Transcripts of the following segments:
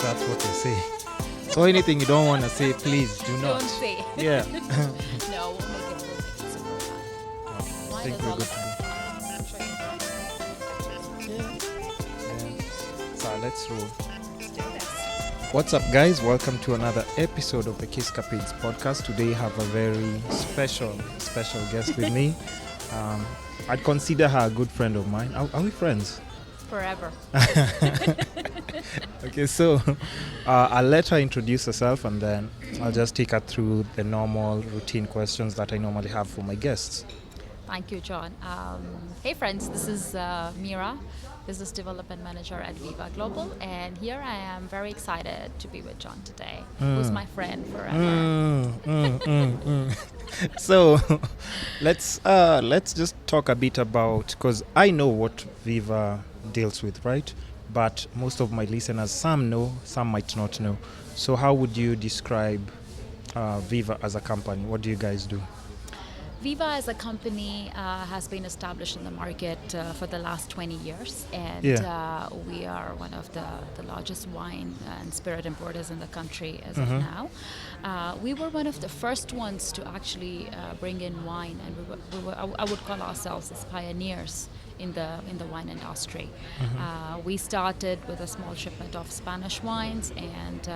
that's what they say. So anything you don't want to say, please do not. Don't say. Yeah. No, we'll make it super fun. I think we're good to go. So let's roll. Let's do this. What's up, guys? Welcome to another episode of the Kiss Capades podcast. Today I have a very special guest with me. I'd consider her a good friend of mine. Are we friends? Forever. Okay, so I'll let her introduce herself and then I'll just take her through the normal routine questions that I normally have for my guests. Thank you, John. Hey, friends. This is Meera, Business Development Manager at Viva Global. And here I am very excited to be with John today, who's my friend forever. So let's just talk a bit about, because I know what Viva deals with, right? But most of my listeners, some know, some might not know. So how would you describe Viva as a company? What do you guys do? Viva as a company has been established in the market for the last 20 years, and we are one of the largest wine and spirit importers in the country as of now. We were one of the first ones to actually bring in wine, and I would call ourselves as pioneers in the wine industry. We started with a small shipment of Spanish wines, and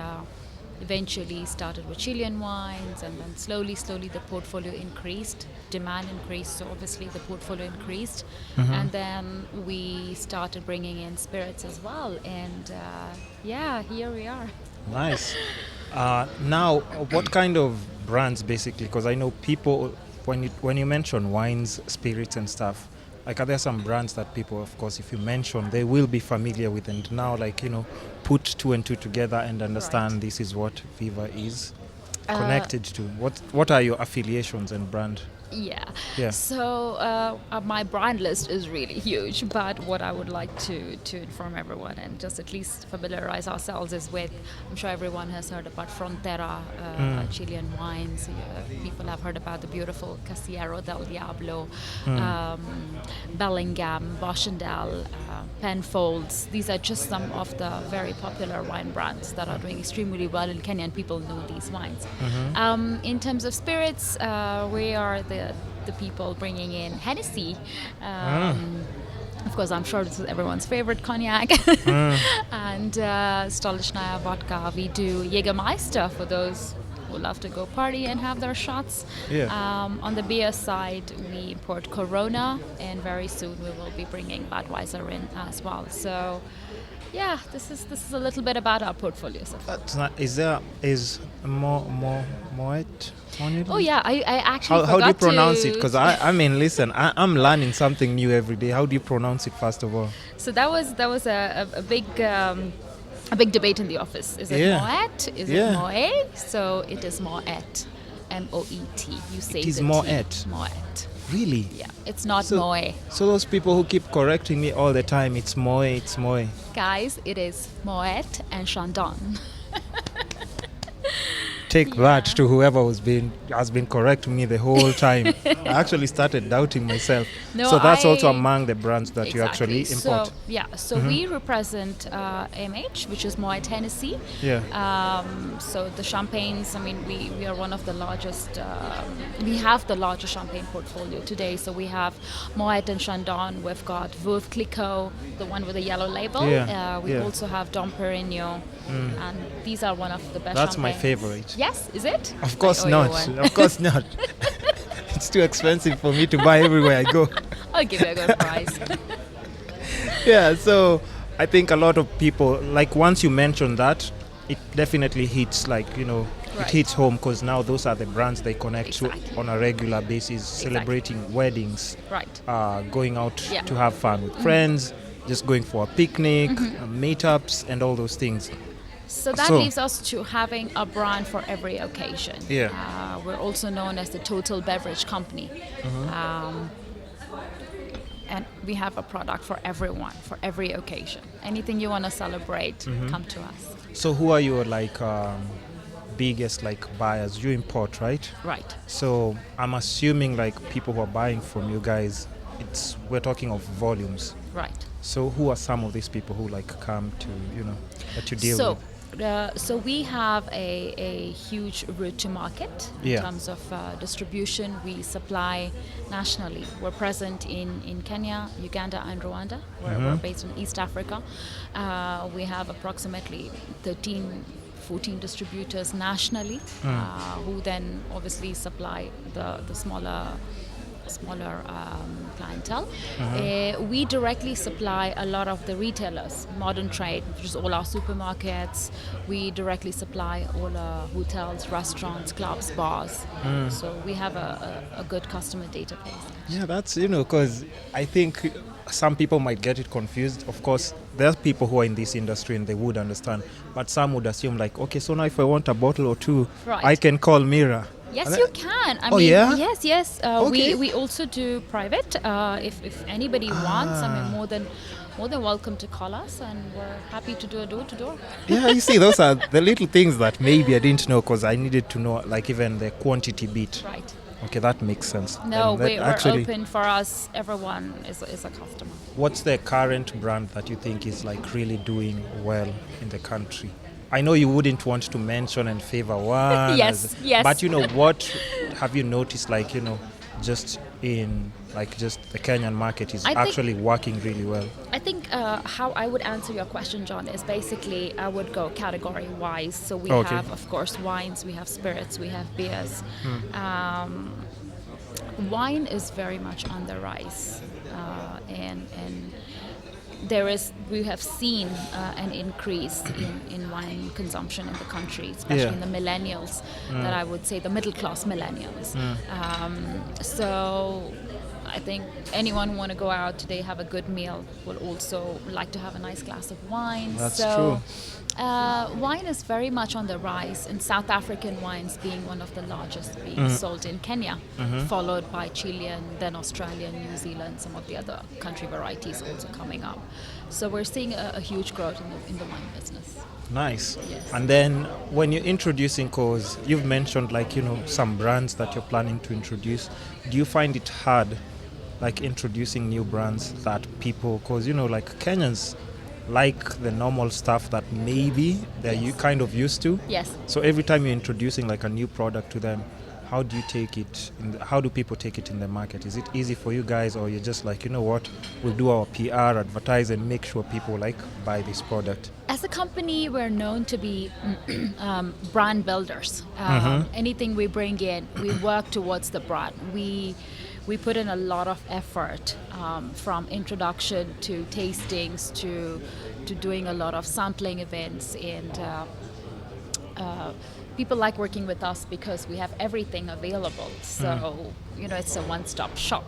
eventually started with Chilean wines, and then slowly the portfolio increased, demand increased, so obviously the portfolio increased, and then we started bringing in spirits as well, and here we are. Nice. Now, what kind of brands basically? Because I know people, when you mention wines, spirits and stuff, like, are there some brands that people, of course, if you mention, they will be familiar with, and now, like, put two and two together and understand this is what Viva is connected to. What are your affiliations and brand? So my brand list is really huge, but what I would like to inform everyone and just at least familiarize ourselves is with, I'm sure everyone has heard about Frontera, Chilean wines. People have heard about the beautiful Casillero del Diablo, Bellingham, Boschendel, Penfolds. These are just some of the very popular wine brands that are doing extremely well in Kenya, and people know these wines. In terms of spirits, we are the people bringing in Hennessy. Of course, I'm sure this is everyone's favorite cognac. And Stolichnaya vodka. We do Jägermeister for those who love to go party and have their shots. On the beer side, we import Corona, and very soon we will be bringing Budweiser in as well. So, this is a little bit about our portfolio so far. Is Moet? Oh yeah, I actually how do you pronounce to it? Because I mean, listen, I'm learning something new every day. How do you pronounce it first of all? So that was a big debate in the office. Is it Moet? Is it Moet? So it is Moet, M-O-E-T. You say it is the Moet. Moet. Really? Yeah, it's not Moe. So those people who keep correcting me all the time, it's Moe. Guys, it is Moet and Chandon. Take that to whoever has been correcting me the whole time. I actually started doubting myself. So that's also among the brands that you actually import. So we represent MH, which is Moet Hennessy. So the champagnes, I mean, we are one of the largest, we have the largest champagne portfolio today. So we have Moet and Chandon, we've got Veuve Clicquot, the one with the yellow label. We also have Dom Perignon, and these are one of the best That's champagnes. my favorite. Yes, is it? Of course not. Of course not. It's too expensive for me to buy everywhere I go. I'll give you a good price. So I think a lot of people, like, once you mention that, it definitely hits, like, it hits home, because now those are the brands they connect to on a regular basis, celebrating weddings, going out to have fun with friends, just going for a picnic, meetups, and all those things. So that leaves us to having a brand for every occasion. We're also known as the Total Beverage Company. And we have a product for everyone, for every occasion. Anything you want to celebrate, come to us. So who are your, like, biggest, like, buyers? You import, right? Right. So I'm assuming, like, people who are buying from you guys, we're talking of volumes. Right. So who are some of these people who, like, come to, that you deal with? So we have a huge route to market in terms of distribution. We supply nationally. We're present in Kenya, Uganda, and Rwanda. We're based in East Africa. We have approximately 14 distributors nationally, who then obviously supply the smaller clientele. We directly supply a lot of the retailers, modern trade, which is all our supermarkets. We directly supply all our hotels, restaurants, clubs, bars. So we have a good customer database. Yeah, that's, because I think some people might get it confused. Of course, there are people who are in this industry and they would understand, but some would assume like, okay, so now if I want a bottle or two, I can call Meera. Yes, you can. I mean, yes. Okay. We also do private. If anybody wants, I mean, more than welcome to call us, and we're happy to do a door-to-door. Yeah, you see, those are the little things that maybe I didn't know, because I needed to know, like even the quantity bit. Right. Okay, that makes sense. No, we're open for us. Everyone is a customer. What's the current brand that you think is like really doing well in the country? I know you wouldn't want to mention and favor one. Yes. But what have you noticed, like, just in like just the Kenyan market is actually working really well? I think how I would answer your question, John, is basically I would go category wise. So we have, of course, wines, we have spirits, we have beers. Wine is very much on the rise, and we have seen an increase in wine consumption in the country, especially in the millennials, that I would say the middle class millennials. So I think anyone who want to go out today, have a good meal, will also like to have a nice glass of wine. That's true. Wine is very much on the rise, and South African wines being one of the largest being sold in Kenya, followed by Chilean, then Australian, New Zealand, some of the other country varieties also coming up. So we're seeing a huge growth in the wine business. Nice. Yes. And then when you're introducing, cause you've mentioned like, some brands that you're planning to introduce, do you find it hard, like introducing new brands that people, cause like Kenyans like the normal stuff that maybe they're you kind of used to. Yes. So every time you're introducing like a new product to them, how do you take it? How do people take it in the market? Is it easy for you guys, or you're just like, we'll do our PR, advertise, and make sure people like buy this product? As a company, we're known to be brand builders. Anything we bring in, we work towards the brand. We put in a lot of effort, from introduction to tastings to doing a lot of sampling events, and people like working with us because we have everything available. So it's a one-stop shop.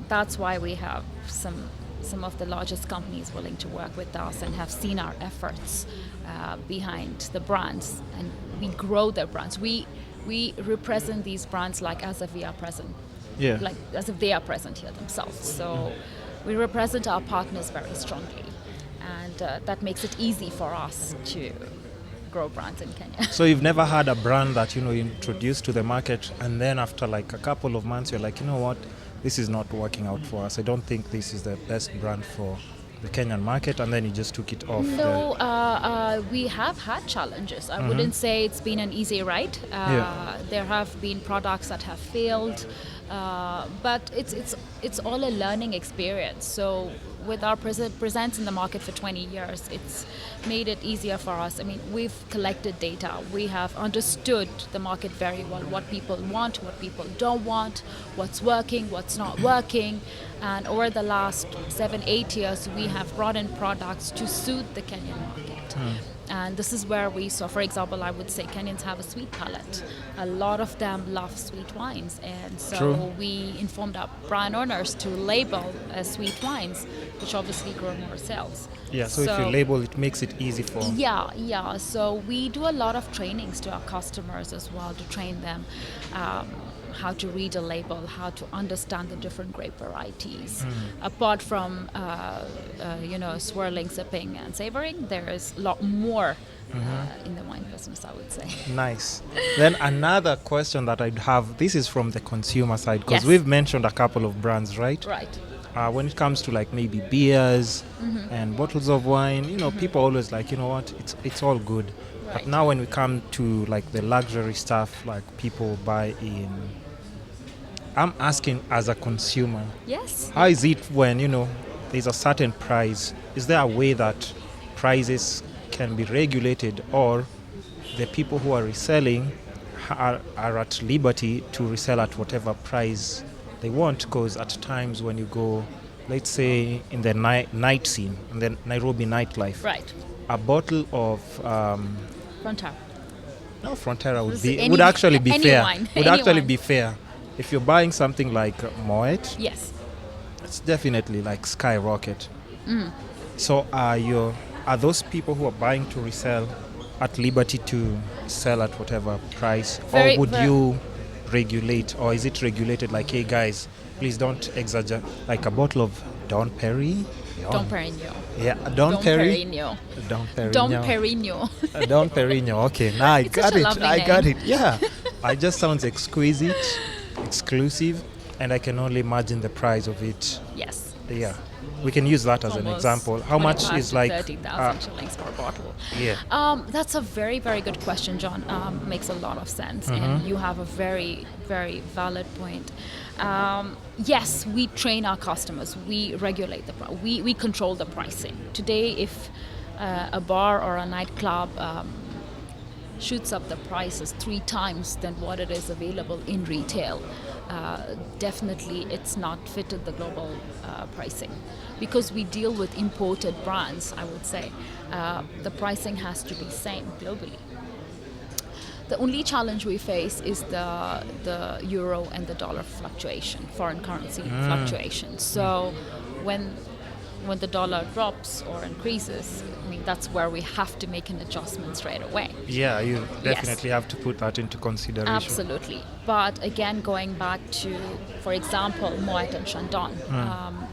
That's why we have some of the largest companies willing to work with us and have seen our efforts behind the brands, and we grow their brands. We represent these brands like as if we are present. Yeah. Like as if they are present here themselves. So we represent our partners very strongly, and that makes it easy for us to grow brands in Kenya. So you've never had a brand that you introduced to the market, and then after like a couple of months you're like, what, this is not working out for us. I don't think this is the best brand for the Kenyan market, and then you just took it off? No, we have had challenges. I wouldn't say it's been an easy ride. There have been products that have failed, but it's all a learning experience. So with our presence in the market for 20 years, it's made it easier for us. I mean, we've collected data. We have understood the market very well, what people want, what people don't want, what's working, what's not working. And over the last 7-8 years, we have brought in products to suit the Kenyan market. And this is where we saw, for example, I would say Kenyans have a sweet palate. A lot of them love sweet wines. And so we informed our brand owners to label as sweet wines, which obviously grow more sales. Yeah, so if you label, it makes it easy for... Yeah. So we do a lot of trainings to our customers as well, to train them how to read a label, how to understand the different grape varieties. Apart from swirling, sipping, and savoring, there is a lot more in the wine business, I would say. Nice. Then another question that I'd have, this is from the consumer side, because we've mentioned a couple of brands, right? Right. when it comes to like maybe beers and bottles of wine, people always like, what, it's all good. Right. But now when we come to like the luxury stuff, like people buy in, I'm asking as a consumer, Yes. how is it when, there's a certain price? Is there a way that prices can be regulated, or the people who are reselling are at liberty to resell at whatever price they want? Because at times when you go, let's say in the night scene, in the Nairobi nightlife, Right. a bottle of Frontal. no, Frontera This is would actually be any fair. wine, Would any actually be fair. If you're buying something like Moet, Yes. it's definitely like skyrocket. So are those people who are buying to resell at liberty to sell at whatever price, Very- or would very- you regulate, or is it regulated like, hey guys, please don't exaggerate, like a bottle of Don Perignon? Dom Perignon. Yeah, Don Perignon. Perignon. Don Perignon. Dom Perignon. Don Perignon. Okay, now I It's got such a it. lovely I got name. it. Yeah, it just sounds exquisite, exclusive, and I can only imagine the price of it. Yes. Yeah, we can use that as an Almost example. How much 25 is to like 30,000 shillings per bottle. yeah. That's a very, very good question, John. Makes a lot of sense, and you have a very, very valid point. Yes, we train our customers. We regulate we control the pricing. Today, if a bar or a nightclub shoots up the prices 3 times than what it is available in retail, definitely it's not fitted the global pricing. Because we deal with imported brands, I would say, the pricing has to be same globally. The only challenge we face is the euro and the dollar fluctuation, foreign currency fluctuation. So when the dollar drops or increases, I mean, that's where we have to make an adjustment straight away. Yeah, you definitely have to put that into consideration. Absolutely. But again, going back to, for example, Moet and Chandon,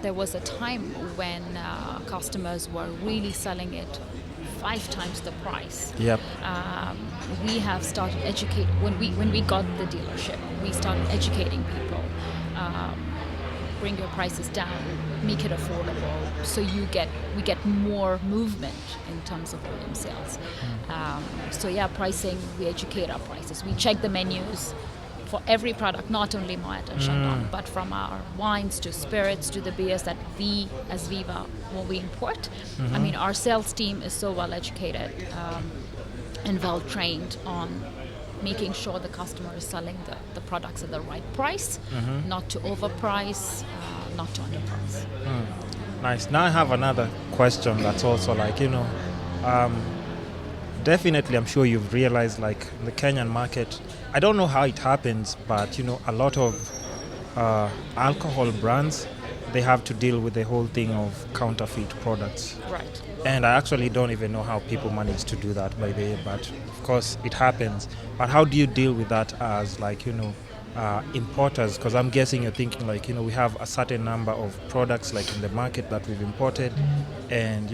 there was a time when customers were really selling it 5 times the price. Yep. We have started when we got the dealership, we started educating people. Bring your prices down, make it affordable, so we get more movement in terms of volume sales. So yeah, pricing, we educate our prices. We check the menus for every product, not only Moet and Chandon, but from our wines to spirits to the beers that we as Viva will we import. I mean, our sales team is so well educated and well trained on making sure the customer is selling the products at the right price, not to overprice, not to underprice. Nice. Now I have another question that's also like, definitely I'm sure you've realized like in the Kenyan market, I don't know how it happens, but a lot of alcohol brands, they have to deal with the whole thing of counterfeit products. Right. And I actually don't even know how people manage to do that by the way, but of course it happens. But how do you deal with that as like, importers? Because I'm guessing you're thinking like, we have a certain number of products like in the market that we've imported, and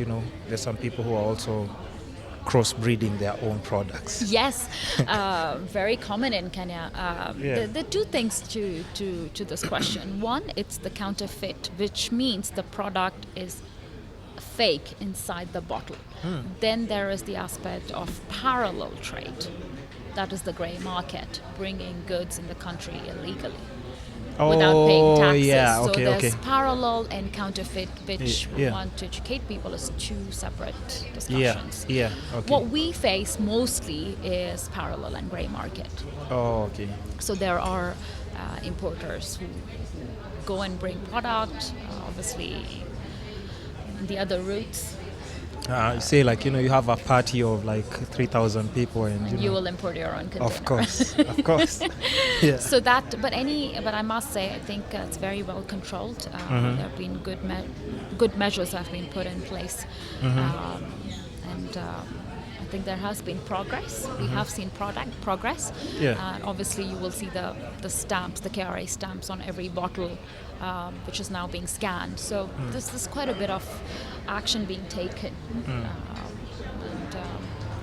there's some people who are also crossbreeding their own products. Yes, very common in Kenya. There are 2 things to this question. One, it's the counterfeit, which means the product is fake inside the bottle. Then there is the aspect of parallel trade. That is the grey market, bringing goods in the country illegally without paying taxes. Yeah, so okay, there's okay. parallel and counterfeit, which we Yeah. want to educate people as 2 separate Yeah, discussions. yeah, okay. What we face mostly is parallel and grey market. Oh, okay. So there are importers who go and bring product, obviously the other routes. Say like, you have a party of like 3,000 people and You will import your own container. Of course, of course. Yeah. So that, but I must say, I think it's very well controlled. There have been good measures have been put in place, and I think there has been progress. We have seen progress. Yeah. Obviously, you will see the stamps, the KRA stamps on every bottle, which is now being scanned. So there's quite a bit of action being taken. And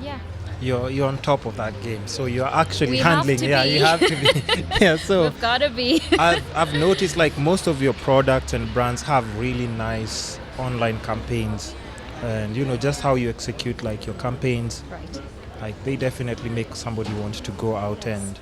yeah. you're on top of that game. So you're actually We have handling. to Yeah, be. you have to be. Yeah. So We've got to be. I've noticed like most of your products and brands have really nice online campaigns, and just how you execute like your campaigns. Right. Like they definitely make somebody want to go out and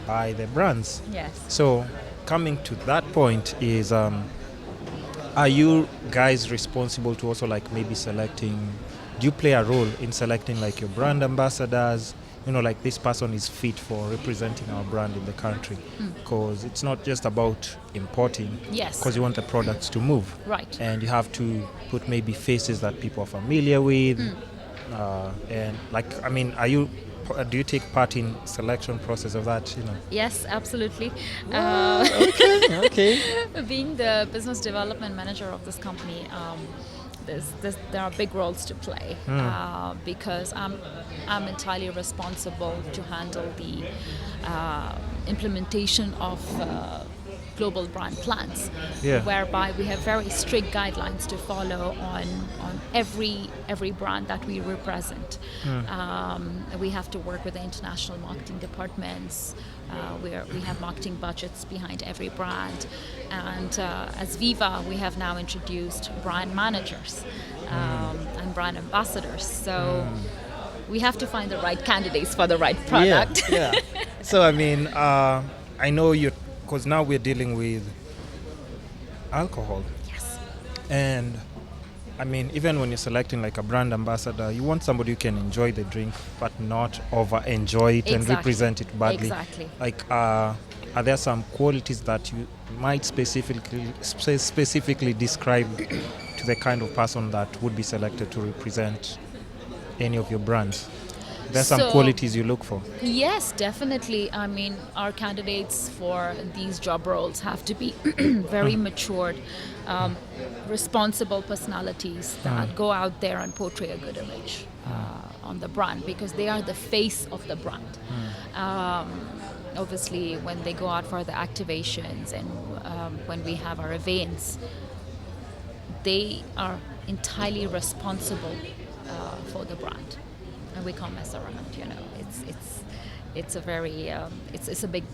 buy their brands. Yes. So coming to that point is, are you guys responsible to also like maybe selecting? Do you play a role in selecting like your brand ambassadors? Like this person is fit for representing our brand in the country, because it's not just about importing. Yes. Because you want the products to move. Right. And you have to put maybe faces that people are familiar with. And like, I mean, do you take part in selection process of that? Yes, absolutely. Okay. Being the business development manager of this company, there are big roles to play because I'm entirely responsible to handle the implementation of global brand plans, whereby we have very strict guidelines to follow on every brand that we represent. We have to work with the international marketing departments. We have marketing budgets behind every brand, and as Viva, we have now introduced brand managers and brand ambassadors. So we have to find the right candidates for the right product. Yeah. So I mean, I know because now we're dealing with alcohol. Yes. And I mean, even when you're selecting like a brand ambassador, you want somebody who can enjoy the drink but not over enjoy it and represent it badly. Exactly. Like, are there some qualities that you might specifically describe to the kind of person that would be selected to represent any of your brands? There's some qualities you look for. Yes, definitely. I mean, our candidates for these job roles have to be very matured, responsible personalities that go out there and portray a good image on the brand, because they are the face of the brand. Obviously, when they go out for the activations and when we have our events, they are entirely responsible for the brand. And we can't mess around, It's a very it's a big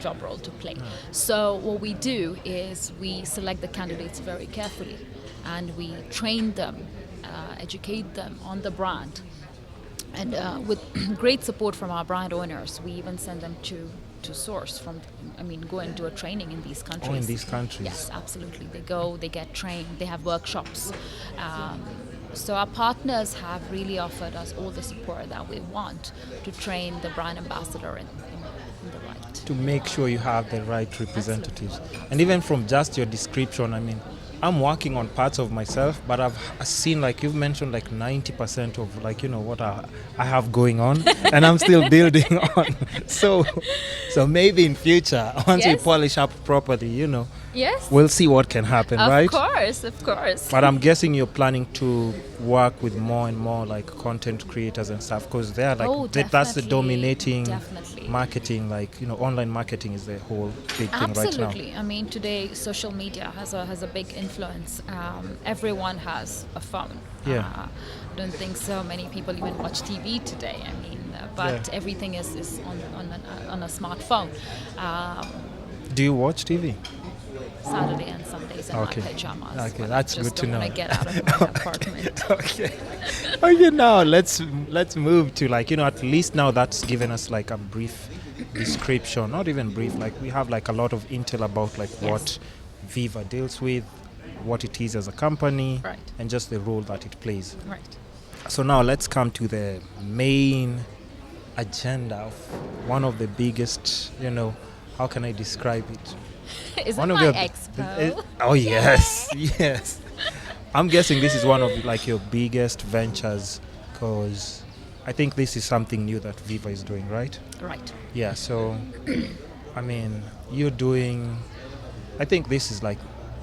job role to play. So what we do is we select the candidates very carefully, and we train them, educate them on the brand, and with great support from our brand owners, we even send them to source go and do a training in these countries. Oh, in these countries. Yes, absolutely. They go, they get trained, they have workshops. So our partners have really offered us all the support that we want to train the brand ambassador in the right. To make sure you have the right representatives. Absolutely. And even from just your description, I mean, I'm working on parts of myself, but I've seen, like you've mentioned, like 90% of what I have going on, and I'm still building on. So maybe in future, once we polish up properly, Yes. we'll see what can happen, right? Of course. But I'm guessing you're planning to work with more and more like content creators and stuff, because they're like that's the dominating marketing. Like online marketing is the whole big thing right now. Absolutely. I mean, today social media has a big influence. Everyone has a phone. Yeah. I don't think so many people even watch TV today. I mean, but everything is on a smartphone. Do you watch TV? Saturday and Sundays in my pajamas. Okay, that's good to know. I get out of my apartment. Okay, now let's move to at least now that's given us like a brief description, not even brief, like we have like a lot of intel about what Viva deals with, what it is as a company, right, and just the role that it plays. Right. So now let's come to the main agenda of one of the biggest, how can I describe it? Is it my Expo? Oh yes, yes. I'm guessing this is one of like your biggest ventures, because I think this is something new that Viva is doing, right? Right. Yeah. So, I mean, you're doing. I think this is like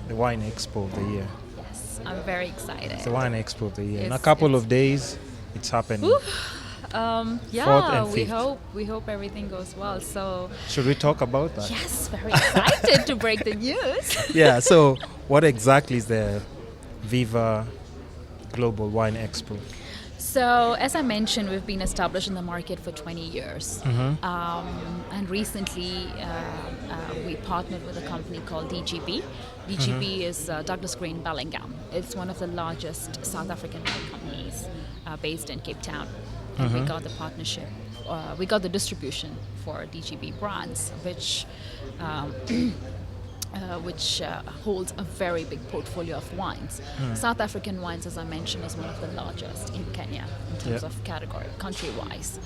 the Wine Expo of the year. Yes, I'm very excited. It's the Wine Expo of the year. In a couple of days, it's happening. We hope everything goes well. So should we talk about that? Yes, very excited to break the news. Yeah. So, what exactly is the Viva Global Wine Expo? So, as I mentioned, we've been established in the market for 20 years. And recently, we partnered with a company called DGB. DGB is Douglas Green Bellingham. It's one of the largest South African wine companies based in Cape Town. And we got the partnership, we got the distribution for DGB brands, which holds a very big portfolio of wines. South African wines, as I mentioned, is one of the largest in Kenya in terms of category, country-wise.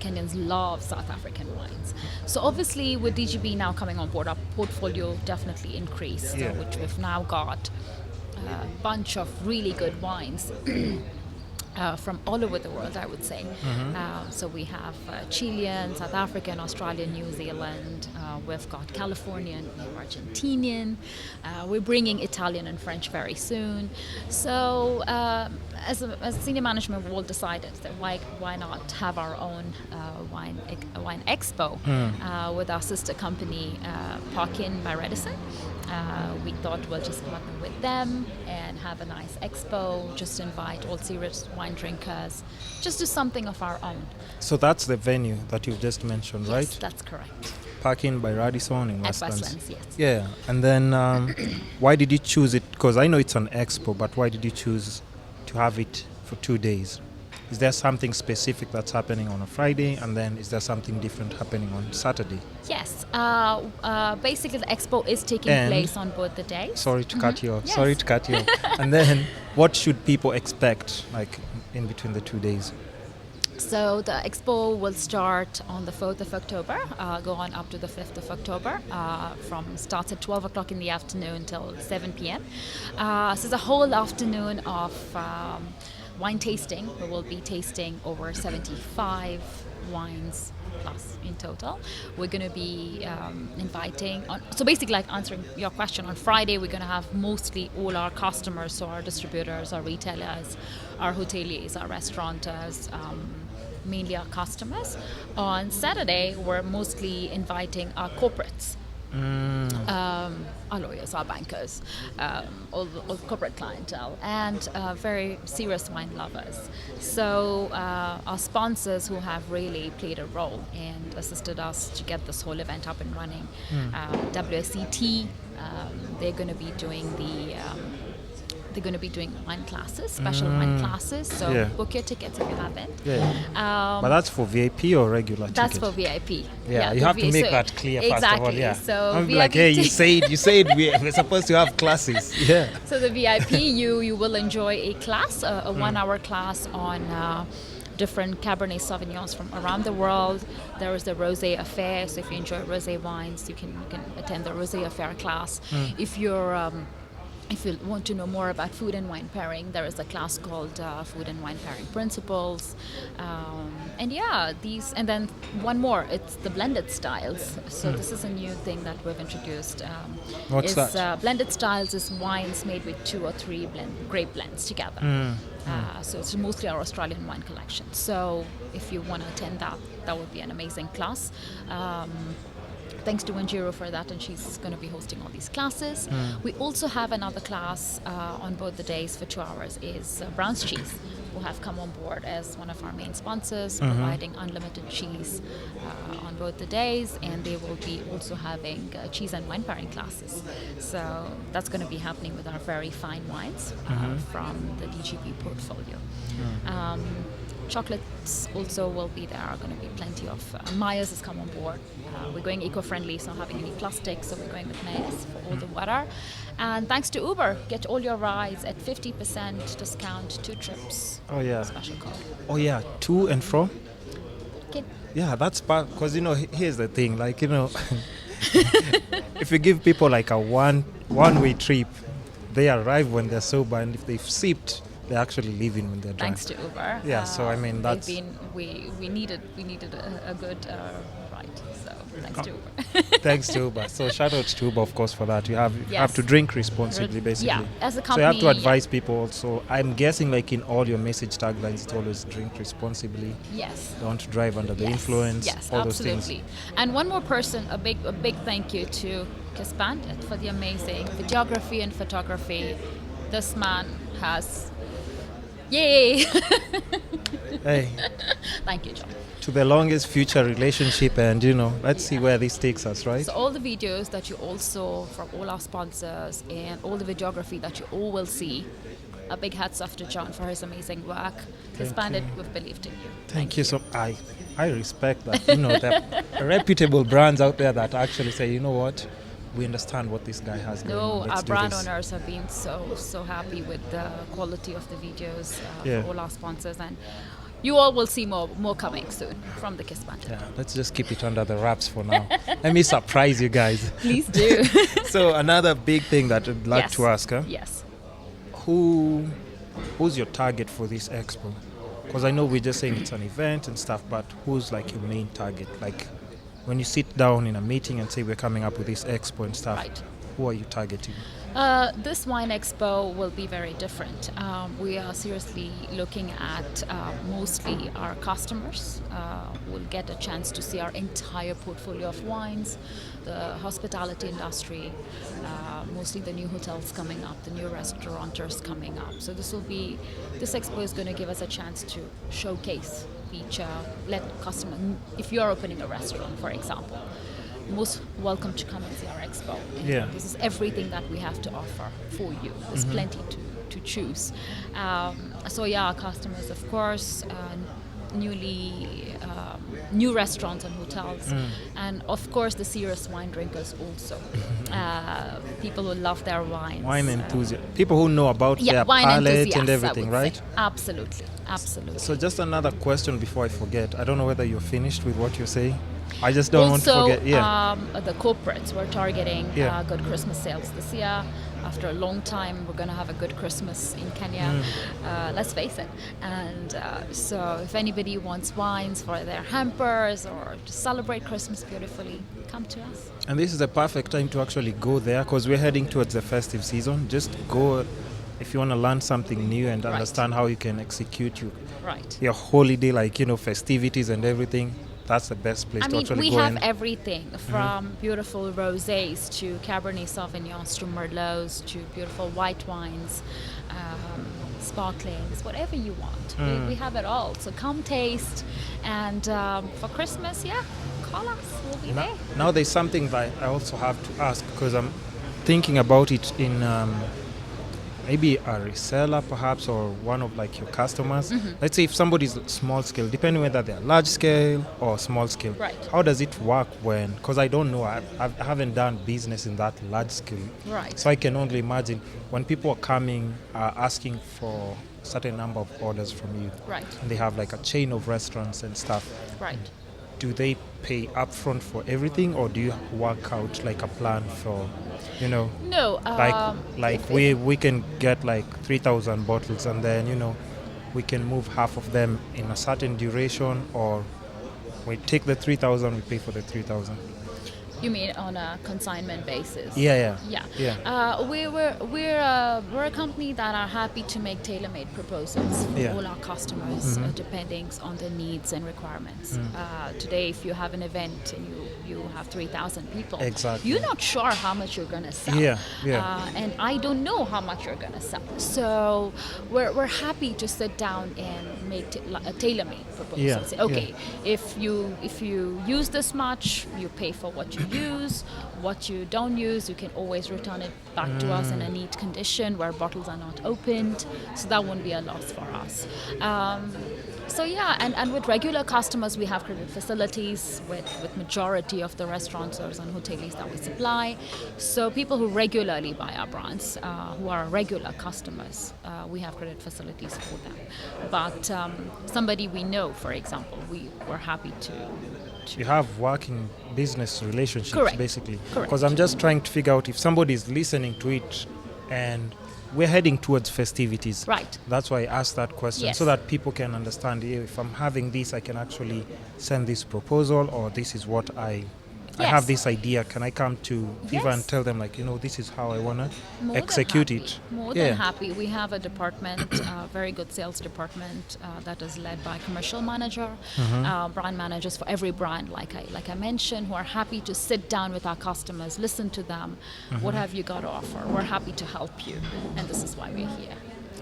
Kenyans love South African wines. So obviously, with DGB now coming on board, our portfolio definitely increased, which we've now got a bunch of really good wines. From all over the world, I would say. So we have Chilean, South African, Australian, New Zealand. We've got Californian, Argentinian. We're bringing Italian and French very soon. So as senior management, we all decided that why not have our own wine expo with our sister company, Parkin by Redison. We thought we'll just partner with them and have a nice expo, just invite all serious wine drinkers, just do something of our own. So that's the venue that you've just mentioned, Yes, right? That's correct. Parking by Radisson in At Westlands. Westlands, yes. Yeah, and then why did you choose it? Because I know it's an expo, but why did you choose to have it for 2 days? Is there something specific that's happening on a Friday, and then is there something different happening on Saturday? Yes. Basically, the expo is taking place on both the days. Sorry to cut you off. Yes. Sorry to cut you off. And then, what should people expect, like in between the 2 days? So the expo will start on the 4th of October, go on up to the 5th of October, starts at 12 o'clock in the afternoon till 7 p.m. So it's a whole afternoon of wine tasting. We will be tasting over 75 wines plus in total. We're going to be so basically, like answering your question, on Friday we're going to have mostly all our customers, so our distributors, our retailers, our hoteliers, our restaurateurs, mainly our customers. On Saturday we're mostly inviting our corporates. Our lawyers, our bankers, all corporate clientele, and very serious wine lovers. So our sponsors who have really played a role and assisted us to get this whole event up and running. WSET, they're going to be doing wine classes, special wine classes. So book your tickets if you haven't. But that's for VIP or regular That's ticket? for VIP. Yeah, you have to make that clear first of all. Exactly. Yeah. So I'll be VIP like, hey, you said we're supposed to have classes. Yeah. So the VIP, you will enjoy a class, a 1 hour class on different Cabernet Sauvignons from around the world. There is the Rosé Affair, so if you enjoy rosé wines, you can attend the Rosé Affair class. If you want to know more about food and wine pairing, there is a class called Food and Wine Pairing Principles. And then one more, it's the blended styles. So this is a new thing that we've introduced. What's that? Blended styles is wines made with 2 or 3 grape blends together. So it's mostly our Australian wine collection. So if you want to attend that would be an amazing class. Thanks to Wanjiru for that, and she's going to be hosting all these classes. We also have another class on both the days for 2 hours, is Brown's Cheese, who have come on board as one of our main sponsors, providing unlimited cheese on both the days, and they will be also having cheese and wine pairing classes. So that's going to be happening with our very fine wines from the DGB portfolio. Chocolates also will be there. Are going to be plenty of. Myers has come on board. We're going eco-friendly, so not having any plastic. So we're going with Myers for all the water. And thanks to Uber, get all your rides at 50% discount, 2 trips. Oh yeah. Special code. Oh yeah, to and from. Okay. Yeah, that's part. Because here's the thing. Like if you give people like a one-way trip, they arrive when they're sober, and if they've sipped, they're actually leaving when they're drunk. Thanks to Uber. Yeah, so I mean that's. We needed a good ride. So thanks to Uber. Thanks to Uber. So shout out to Uber, of course, for that. You have to drink responsibly, basically. Yeah, as a company. So you have to advise people also. I'm guessing like in all your message taglines, it's always drink responsibly. Yes. Don't drive under the influence. Yes, all absolutely. those things. And one more person, a big thank you to Kispan for the amazing videography and photography. This man has Yay! Hey, Thank you, John. to the longest future relationship, and let's see where this takes us, right? So all the videos that you all saw from all our sponsors and all the videography that you all will see, a big hats off to John for his amazing work. His bandit, we've believed in you. Thank you. So I respect that. There are reputable brands out there that actually say, you know what, we understand what this guy has going on. No, Let's our do brand this. owners have been so happy with the quality of the videos Yeah. for all our sponsors, and you all will see more coming soon from the Kiss Bandit. Yeah, let's just keep it under the wraps for now. Let me surprise you guys. Please do. So another big thing that I'd like Yes. to ask, Yes. who's your target for this expo? Because I know we're just saying it's an event and stuff, but who's like your main target? Like when you sit down in a meeting and say we're coming up with this expo and stuff, Right. who are you targeting? This wine expo will be very different. We are seriously looking at mostly our customers. Will get a chance to see our entire portfolio of wines, the hospitality industry, mostly the new hotels coming up, the new restaurateurs coming up. So this expo is going to give us a chance to showcase, feature, let customers, if you're opening a restaurant, for example, most welcome to come and see our expo. And Yeah. This is everything that we have to offer for you. There's plenty to choose. Our customers, of course, new restaurants and hotels, and of course the serious wine drinkers also. People who love their wines. Wine enthusiasts, people who know about their wine palate enthusiasts, and I everything, would right? say. Absolutely. So just another question before I forget. I don't know whether you're finished with what you're saying. I just don't want to forget. Yeah. The corporates, we're targeting Yeah. good Christmas sales this year. After a long time, we're going to have a good Christmas in Kenya. Let's face it. And so if anybody wants wines for their hampers or to celebrate Christmas beautifully, come to us. And this is the perfect time to actually go there because we're heading towards the festive season. Just go if you want to learn something new and Right. understand how you can execute Right. your holiday, like, festivities and everything. That's the best place I to mean, actually we go have in. everything from beautiful rosés to Cabernet Sauvignons to Merlots to beautiful white wines, sparklings, whatever you want. We have it all. So come taste. And for Christmas, call us. We'll be there. Now there's something that I also have to ask because I'm thinking about it in maybe a reseller perhaps or one of like your customers. Let's say if somebody's small scale, depending whether they're large scale or small scale, Right. how does it work when, because I don't know, I haven't done business in that large scale. Right. So I can only imagine when people are coming asking for a certain number of orders from you. Right. And they have like a chain of restaurants and stuff. Right. Do they pay upfront for everything or do you work out like a plan for, No. like we can get like 3,000 bottles and then we can move half of them in a certain duration, or we take the 3,000, we pay for the 3,000. You mean on a consignment basis? Yeah. We're a company that are happy to make tailor-made proposals for Yeah. all our customers, depending on their needs and requirements. Today, if you have an event and you have 3,000 people, Exactly. you're not sure how much you're going to sell. Yeah. And I don't know how much you're going to sell. So we're happy to sit down and make a tailor-made proposal. Yeah, Say, okay, if you use this much, you pay for what you use. What you don't use, you can always return it back to us in a neat condition where bottles are not opened. So that won't be a loss for us. And with regular customers, we have credit facilities with majority of the restaurateurs and hoteliers that we supply. So people who regularly buy our brands, who are regular customers, we have credit facilities for them. But somebody we know, for example, we're happy to. You have working business relationships. Correct. Basically. Correct. Because I'm just trying to figure out if somebody is listening to it and we're heading towards festivities. Right. That's why I asked that question, Yes. so that people can understand, if I'm having this, I can actually send this proposal, or this is what I have this idea. Can I come to Viva and Yes. tell them, like, this is how I want to More than execute happy. it? More than happy. We have a department, very good sales department that is led by a commercial manager, brand managers for every brand, like I mentioned, who are happy to sit down with our customers, listen to them. What have you got to offer? We're happy to help you, and this is why we're here.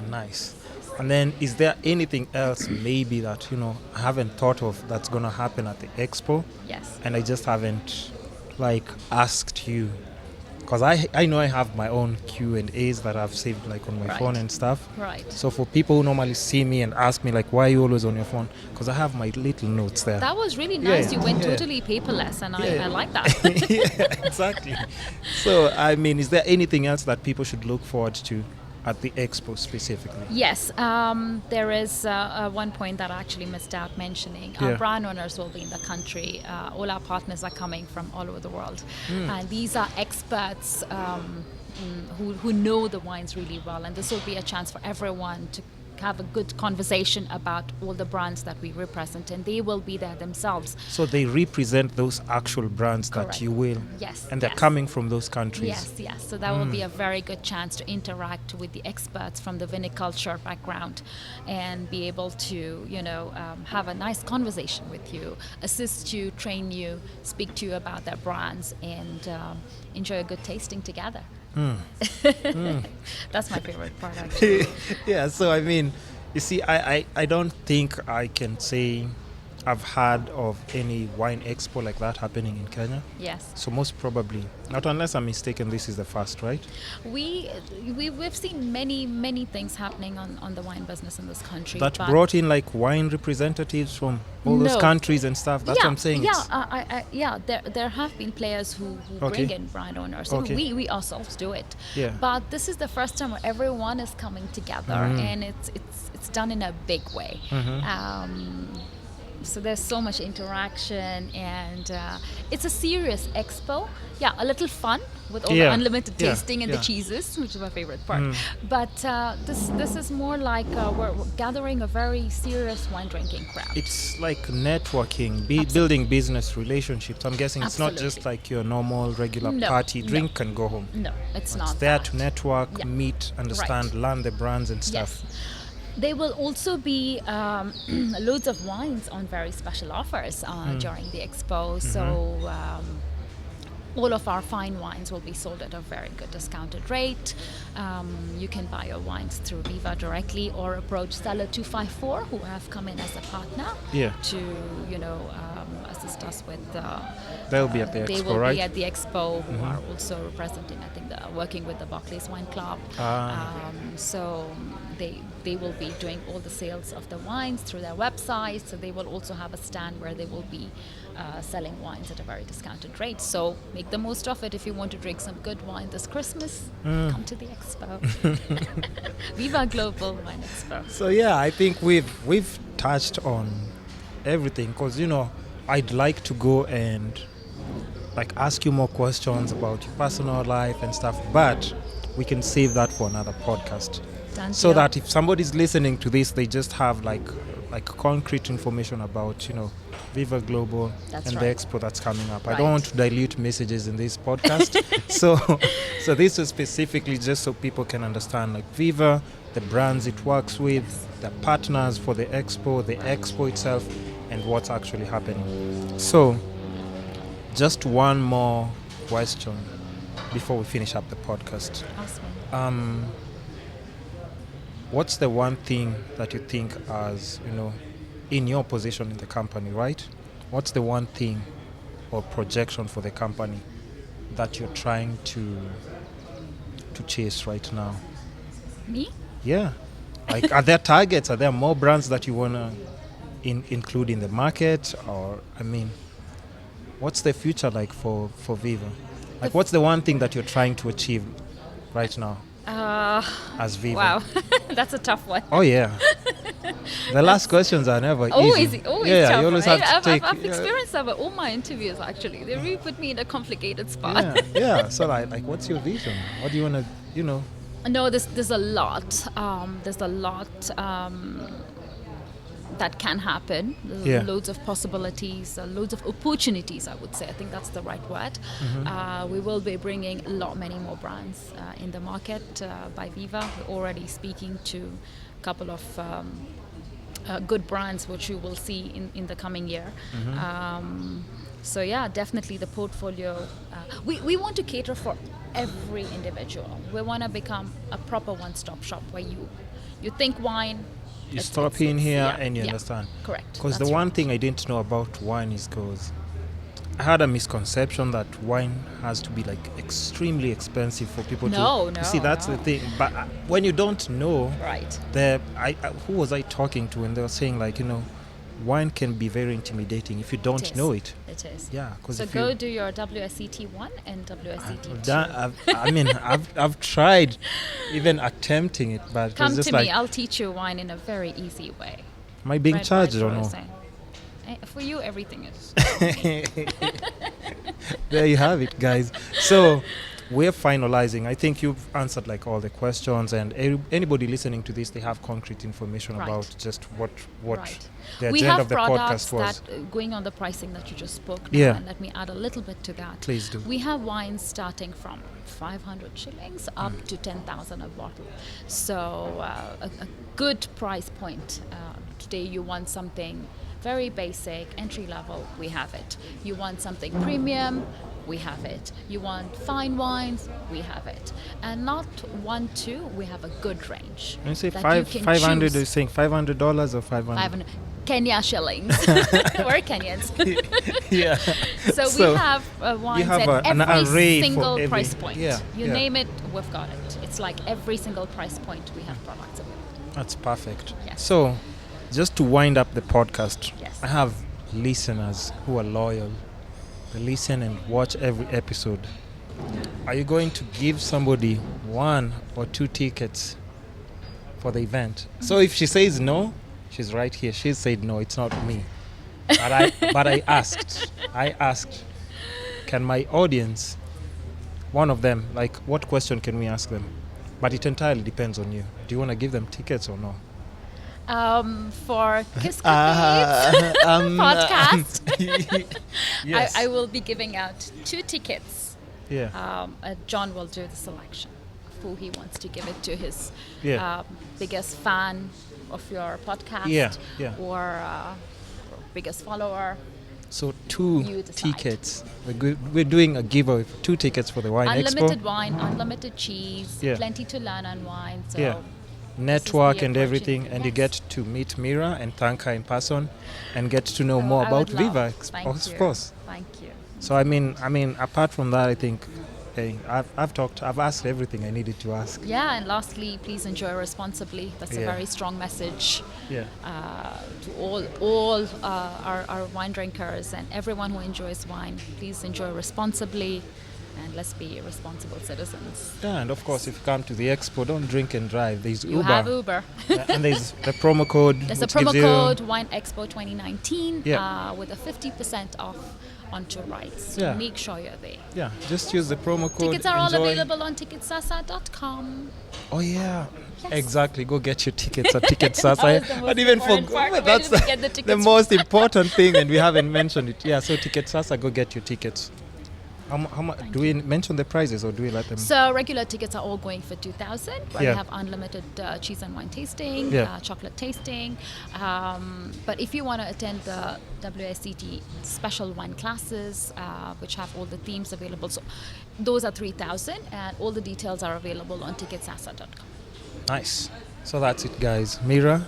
Nice. And then is there anything else maybe that, I haven't thought of that's going to happen at the Expo? Yes. And I just haven't asked you. Because I know I have my own Q&As that I've saved on my phone and stuff. Right. So for people who normally see me and ask me why are you always on your phone? Because I have my little notes there. That was really nice. Yeah, You went yeah. totally paperless, and I like that. Yeah, exactly. So, is there anything else that people should look forward to at the Expo specifically? Yes, there is one point that I actually missed out mentioning. Our brand owners will be in the country. All our partners are coming from all over the world. And these are experts who know the wines really well. And this will be a chance for everyone to have a good conversation about all the brands that we represent, and they will be there themselves. So they represent those actual brands Correct. that you will. Yes. And they're coming from those countries. Yes. So that will be a very good chance to interact with the experts from the viniculture background and be able to, have a nice conversation with you, assist you, train you, speak to you about their brands, and enjoy a good tasting together. That's my favorite part, actually. Yeah, so you see, I don't think I can say I've heard of any wine expo like that happening in Kenya. Yes. So most probably, not unless I'm mistaken, this is the first, right? We've seen many things happening on the wine business in this country. That brought in wine representatives from all those countries and stuff. That's what I'm saying. There have been players who bring in brand owners. Okay. We ourselves do it. Yeah. But this is the first time where everyone is coming together, and it's done in a big way. So there's so much interaction, and it's a serious expo. Yeah, a little fun with all the unlimited tasting and the cheeses, which is my favorite part. But this is more like we're gathering a very serious wine drinking crowd. It's like networking, building business relationships. I'm guessing it's not just like your normal regular party, drink and go home. No, it's not. It's there to network, meet, understand, learn the brands and stuff. Yes. There will also be loads of wines on very special offers during the expo. So all of our fine wines will be sold at a very good discounted rate. You can buy your wines through Viva directly or approach Seller 254, who have come in as a partner to assist us with. They'll be at the expo, They will right? be at the expo, who are also representing, I think, working with the Barclays Wine Club. So they will be doing all the sales of the wines through their website. So they will also have a stand where they will be selling wines at a very discounted rate. So make the most of it. If you want to drink some good wine this Christmas, come to the expo. Viva Global Wine Expo. So I think we've touched on everything, because I'd like to go and ask you more questions about your personal life and stuff, but we can save that for another podcast. So that if somebody's listening to this, they just have concrete information about Viva Global the expo that's coming up. I don't want to dilute messages in this podcast. so this is specifically just so people can understand Viva, the brands it works with, the partners for the expo itself, and what's actually happening. So just one more question before we finish up the podcast. Awesome. What's the one thing that you think as, in your position in the company, right? What's the one thing or projection for the company that you're trying to chase right now? Me? Yeah. Are there targets? Are there more brands that you want to include in the market? Or, what's the future like for Viva? What's the one thing that you're trying to achieve right now? As Viva. Wow, that's a tough one. Oh yeah. The last questions are never easy. Always tough. You always have to take. I've experienced that with all my interviews. Actually, they really put me in a complicated spot. Yeah. So what's your vision? What do you want to, No, there's a lot. There's a lot that can happen. There's loads of possibilities, loads of opportunities, I would say. I think that's the right word. We will be bringing many more brands in the market by Viva. We're already speaking to a couple of good brands, which you will see in the coming year. So definitely the portfolio. We want to cater for every individual. We want to become a proper one-stop shop where You think wine. You stop in here and you yeah, understand. Correct. Because the That's one right. thing I didn't know about wine is because I had a misconception that wine has to be like extremely expensive for people to. No, You see, that's the thing. But when you don't know, Right. who was I talking to? And they were saying like, wine can be very intimidating if you don't know it. It is. Yeah, because So go do your WSET 1 and WSET 2. I've tried even attempting it, but it Come was just to like, me. I'll teach you wine in a very easy way. am I being Red charged wine or no? frozen. For you, everything is. There you have it, guys. So we're finalizing. I think you've answered like all the questions, and anybody listening to this, they have concrete information Right. about just what Right. the We agenda have of the products podcast was. that, going on the pricing that you just spoke now, Yeah. and let me add a little bit to that. Please do. We have wines starting from 500 shillings up to 10,000 a bottle. So a good price point. Today you want something very basic, entry level, we have it. You want something premium, we have it. You want fine wines, we have it. And not 1, 2, we have a good range. When you say that 500, choose. are you saying $500 or 500? 500 Kenya shillings. We're Kenyans. Yeah. So we have wines have at an every array for single every- price point. yeah, You yeah. name it, we've got it. It's like every single price point we have products available. That's perfect. Yes. So, just to wind up the podcast, Yes. I have listeners who are loyal. They listen and watch every episode. Are you going to give somebody 1 or 2 tickets for the event? So if she says no, she's right here. She said no, it's not me. But I asked. Can my audience, one of them, like what question can we ask them? But it entirely depends on you. Do you want to give them tickets or no? For Kiss Cookies podcast, Yes. I will be giving out 2 tickets. Yeah. John will do the selection of who he wants to give it to, his Yeah. biggest fan of your podcast, Yeah. or biggest follower. So 2 You decide. tickets. We're doing a giveaway for 2 tickets for the Wine Unlimited Expo. wine, unlimited cheese, Yeah. plenty to learn on wine. So Yeah. this Network is the and everything, and you Yes. get to meet Meera and thank her in person, and get to know So more I about would love- Viva, Thank of you. course. Thank you. So I mean, apart from that, I think, hey, I've asked everything I needed to ask. Yeah, and lastly, please enjoy responsibly. That's a Yeah. very strong message Yeah. to all our wine drinkers and everyone who enjoys wine. Please enjoy responsibly, and let's be responsible citizens. Yeah, and of course, if you come to the expo, don't drink and drive. There's You Uber. have Uber. Yeah, and there's the promo code. There's a which gives promo you- code Wine Expo 2019 Yeah. with a 50% off on 2 rides. So Yeah. make sure you're there. Yeah, just use the promo code. Tickets are all enjoy. available on ticketsasa.com. Oh yeah, Yes. exactly. Go get your tickets at Ticket That Sasa. was the most But even important part. Where that's did we get the the tickets most important thing, and we haven't mentioned it. Yeah, so Ticket Sasa, go get your tickets. How much do we mention the prices, or do we let them? So regular tickets are all going for 2,000. Where Yeah. we have unlimited cheese and wine tasting, Yeah. chocolate tasting. But if you want to attend the WSCT special wine classes, which have all the themes available, so those are 3,000, and all the details are available on ticketsasa.com. Nice. So that's it, guys. Meera,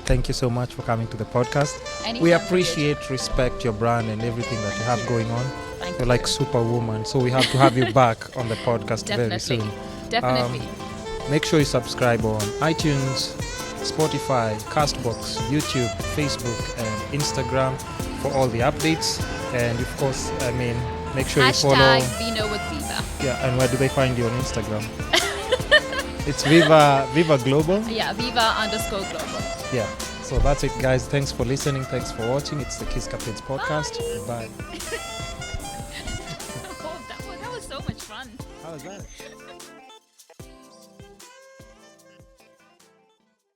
thank you so much for coming to the podcast. Anytime, We appreciate, respect your brand and everything that you have going on. Thank You're you. like superwoman, so we have to have you back on the podcast very Definitely. soon. Definitely. Make sure you subscribe on iTunes, Spotify, Castbox, YouTube, Facebook, and Instagram for all the updates. And of course, make sure you follow. Hashtag Vino with Viva. Yeah, and where do they find you on Instagram? It's Viva Global. Yeah, Viva_global. Yeah. So that's it, guys. Thanks for listening. Thanks for watching. It's the Kiss Captains podcast. Bye. Oh, that was so much fun. How was that?